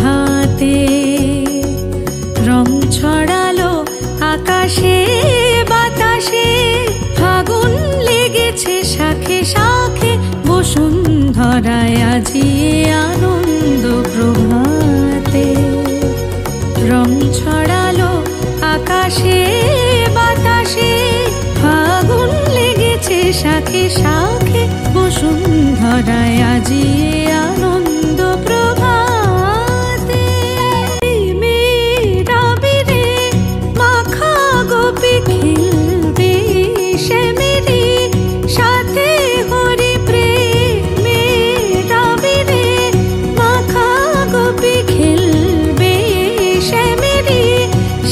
প্রভাতে রং ছড়ালো আকাশে বাতাসে, ফাগুন লেগেছে শাখে শাখে, বসুন্ধরায় আজি আনন্দ প্রভাতে। রং ছড়ালো আকাশে বাতাসে, ফাগুন লেগেছে শাখে শাখে, বসুন্ধরায় আজি আনন্দ প্রভাতে। মেয়েরা বেরে মাখা গোপী খেলবে শ্যামেরই সাথে হরি প্রেমে। মেয়েরা বেরে মাখা গোপী খেলবে শ্যামেরই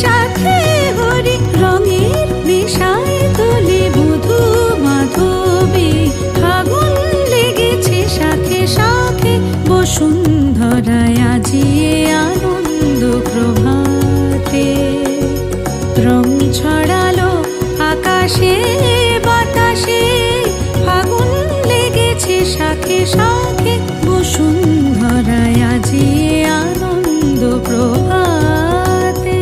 সাথে হরি, রঙের নেশায় তোলে বধূ মাধবী, ফাগুন লেগেছে শাখে শাখে, বসুন্ধরায় আজি আনন্দ প্রভাতে। রং ছড়ালো আকাশে বাতাসে, ফাগুন লেগেছে শাখে শাখে, বসুন্ধরায় আজি আনন্দ প্রভাতে।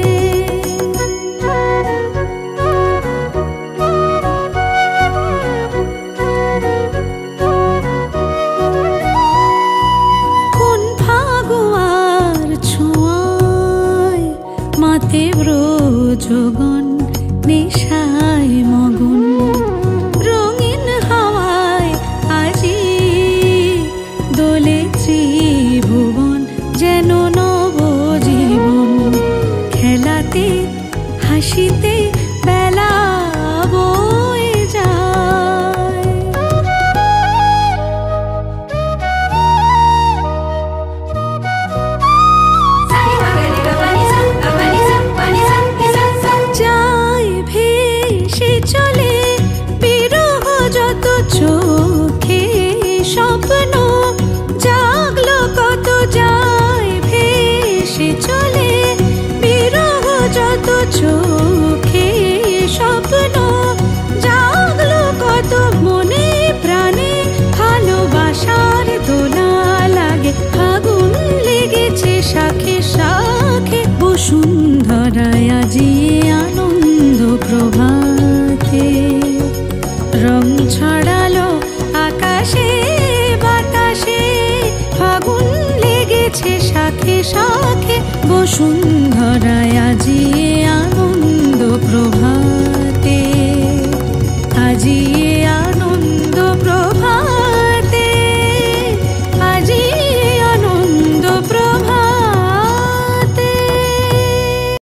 কোন ফাগুয়ার ছোঁয়ায় মাতে ব্রজগণ নেশায় মগন, রঙিন হাওয়ায় আজি দোলে ত্রিভুবন, যেন নবজীবন। খেলাতে হাসিতে বেলা বয়ে যায়, যায় ভেসে চলে বিরহ যত চোখে স্বপ্ন, জাগলো কত যায় ভেসে চলে বিরহ যত চোখে স্বপ্ন, জাগলো কত মনে প্রাণে ভালোবাসার দোলা লাগে, ফাগুন লেগেছে শাখে শাখে, বসুন্ধরায় আজি আনন্দ প্রভাতে। রং ছড়ালো আকাশে